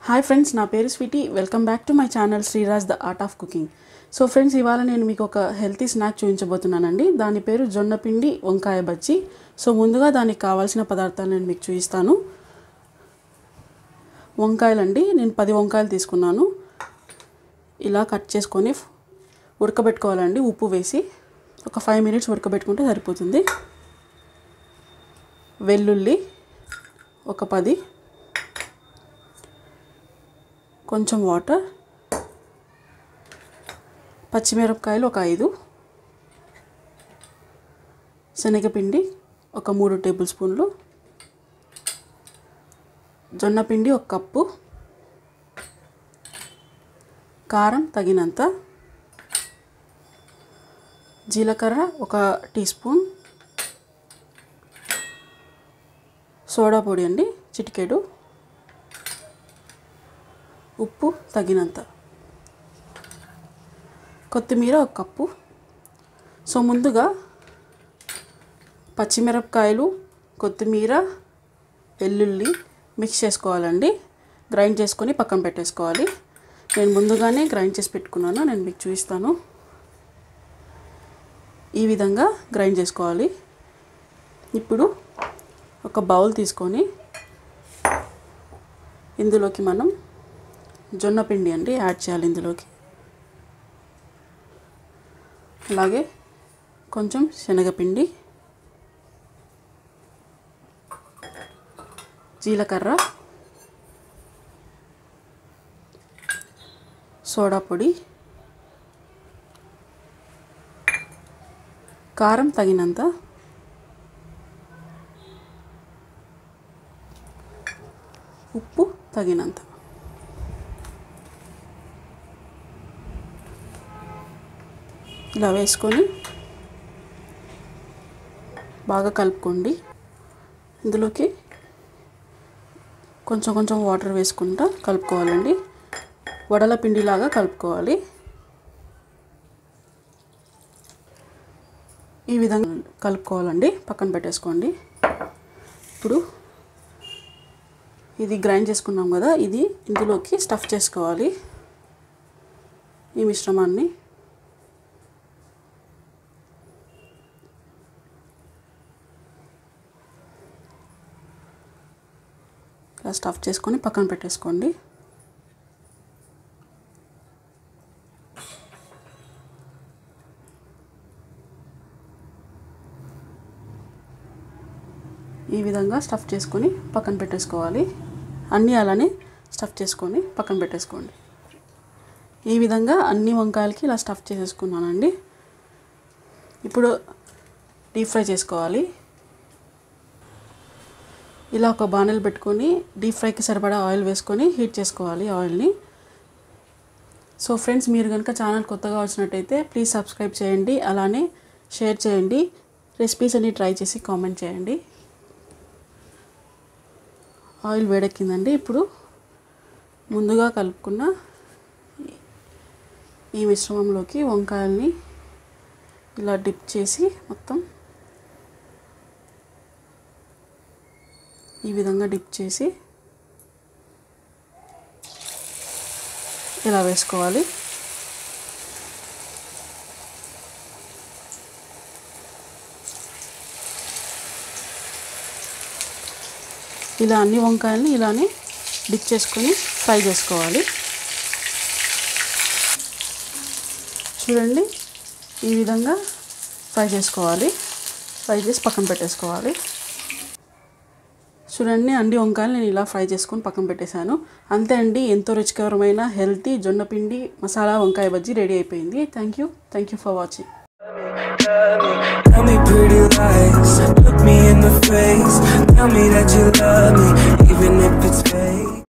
Hi friends, నా పేరు Sweety. Welcome back to my channel Sriraj the art of cooking. So friends, ఇవాళ నేను మీకు ఒక హెల్తీ స్నాక్ చూపించబోతున్నానండి. దాని పేరు జొన్న పిండి వంకాయ బజ్జీ. సో ముందుగా దానికి కావాల్సిన పదార్థాలు నేను మీకు చూపిస్తాను. వంకాయలండి, నేను 10 వంకాయలు తీసుకున్నాను. ఇలా కట్ చేసుకొని ఉడకబెట్టుకోవాలండి. ఉప్పు వేసి ఒక 5 minutes ఉడకబెట్టుకుంటే సరిపోతుంది. వెల్లుల్లి ఒక 10, కొంచెం వాటర్, పచ్చిమిరపకాయలు ఒక 5, శనగపిండి ఒక 3 టేబుల్ స్పూన్లు, జొన్నపిండి ఒక కప్పు, కారం తగినంత, జీలకర్ర ఒక టీ స్పూన్, సోడా పొడి అండి చిటికెడు, ఉప్పు తగినంత, కొత్తిమీర ఒక కప్పు. సో ముందుగా పచ్చిమిరపకాయలు, కొత్తిమీర, వెల్లుల్లి మిక్స్ చేసుకోవాలండి. గ్రైండ్ చేసుకొని పక్కన పెట్టేసుకోవాలి. నేను ముందుగానే గ్రైండ్ చేసి పెట్టుకున్నాను, నేను మీకు చూపిస్తాను. ఈ విధంగా గ్రైండ్ చేసుకోవాలి. ఇప్పుడు ఒక బౌల్ తీసుకొని ఇందులోకి మనం జొన్న పిండి అండి యాడ్ చేయాలి. ఇందులోకి అలాగే కొంచెం శనగపిండి, జీలకర్ర, సోడా పొడి, కారం తగినంత, ఉప్పు తగినంత. ఇలా వేసుకొని బాగా కలుపుకోండి. ఇందులోకి కొంచెం కొంచెం వాటర్ వేసుకుంటా కలుపుకోవాలండి. వడల పిండిలాగా కలుపుకోవాలి. ఈ విధంగా కలుపుకోవాలండి. పక్కన పెట్టేసుకోండి. ఇప్పుడు ఇది గ్రైండ్ చేసుకున్నాం కదా, ఇది ఇందులోకి స్టఫ్ చేసుకోవాలి. ఈ మిశ్రమాన్ని ఇలా స్టఫ్ చేసుకొని పక్కన పెట్టేసుకోండి. ఈ విధంగా స్టఫ్ చేసుకొని పక్కన పెట్టేసుకోవాలి. అన్నీ అలానే స్టఫ్ చేసుకొని పక్కన పెట్టేసుకోండి. ఈ విధంగా అన్ని వంకాయలకి ఇలా స్టఫ్ చేసేసుకున్నానండి. ఇప్పుడు డీప్ ఫ్రై చేసుకోవాలి. ఇలా ఒక బాణలు పెట్టుకొని డీప్ ఫ్రైకి సరిపడా ఆయిల్ వేసుకొని హీట్ చేసుకోవాలి ఆయిల్ని. సో ఫ్రెండ్స్, మీరు కనుక ఛానల్ కొత్తగా వచ్చినట్టయితే ప్లీజ్ సబ్స్క్రైబ్ చేయండి, అలానే షేర్ చేయండి, రెసిపీస్ అన్ని ట్రై చేసి కామెంట్ చేయండి. ఆయిల్ వేడెక్కిందండి. ఇప్పుడు ముందుగా కలుపుకున్న ఈ మిశ్రమంలోకి వంకాయల్ని ఇలా డిప్ చేసి మొత్తం ఈ విధంగా డిప్ చేసి ఇలా వేసుకోవాలి. ఇలా అన్ని వంకాయల్ని ఇలానే డిప్ చేసుకొని ఫ్రై చేసుకోవాలి. చూడండి, ఈ విధంగా ఫ్రై చేసుకోవాలి. ఫ్రై చేసి పక్కన పెట్టేసుకోవాలి. చూడండి, అన్ని వంకాయలు నేను ఇలా ఫ్రై చేసుకొని పక్కన పెట్టేశాను. అంతే అండి, ఎంతో రుచికరమైన హెల్తీ జొన్నపిండి మసాలా వంకాయ బజ్జీ రెడీ అయిపోయింది. Thank you for watching. Tell me pretty lies, look me in the face, tell me that you love me, even if it's fake.